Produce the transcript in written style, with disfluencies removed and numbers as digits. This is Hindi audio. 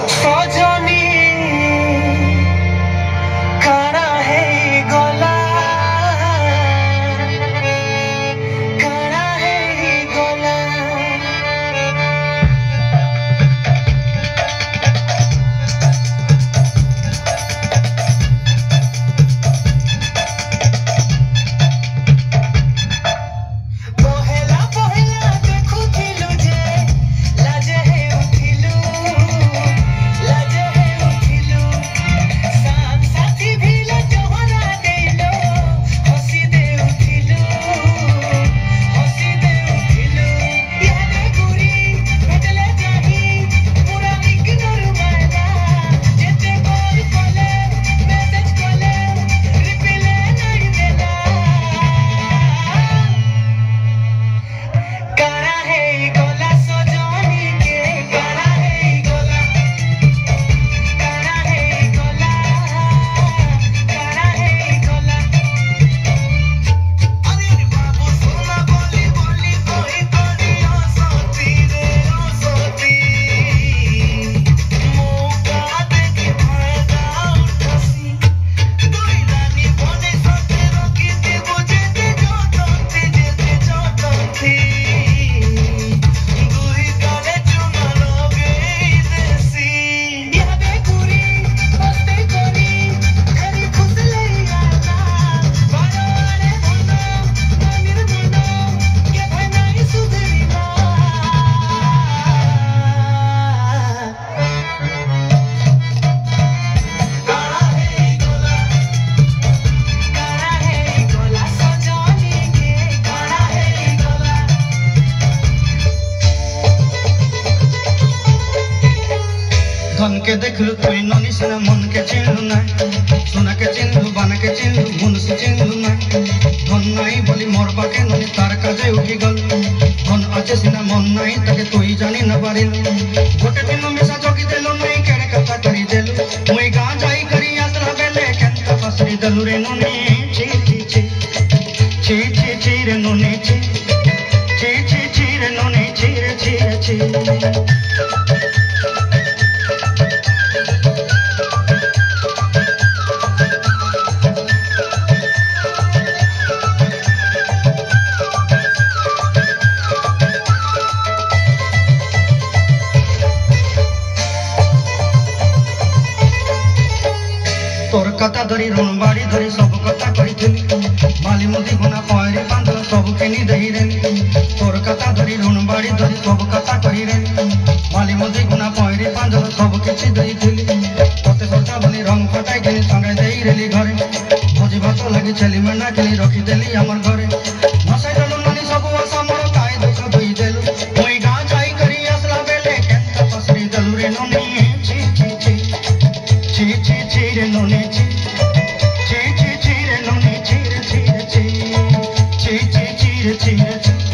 सजनी काना है गला काना है गला धन के देखलु तुई ननी सिना मन के चिन्हलु ना सोना के चिन्हलु बाना के चिन्हलु मुनसी चिन्हलु ना धन नाई बोली मोर पाके ननी तार काजे उठी गल धन आछे सिना मन नाई ताके तुई जानी न पारिलु गोटे दिन मिसा जगी देलु नई केड़े कथा करी देलु मुई गां जाई करी आसला बेले केंता फसरी देलु रे ननी ची ची ची ची ची ची रे ननी ची ची ची ची रे ननी ची रे ची रे ची तोर कथा धरी ऋण बाड़ी धरी सब कथा कही माली मुदी गुना पहरी बांधल सब किनी दही रे तोर कथा धरी ऋण बाड़ी धरी सब कथा कही रे माली मुदी गुना पहरी बांधल सब किछि दही थी तते सचा बनी रंग फटाई किनी संगे देई रेली घरे भोजी भात लगी छेली मेना किनी रखी देली हमर घरे नसाई देलु ननी सब आशा मोर काई दुख दुई देलु मुई गां जाई करी आसला बेले केंता पसरी देलु रे ननी ची ची ची ची ची ची रे ननी ची ची ची ची रे ननी ची रे ची रे ची ची ची ची रे ची रे ची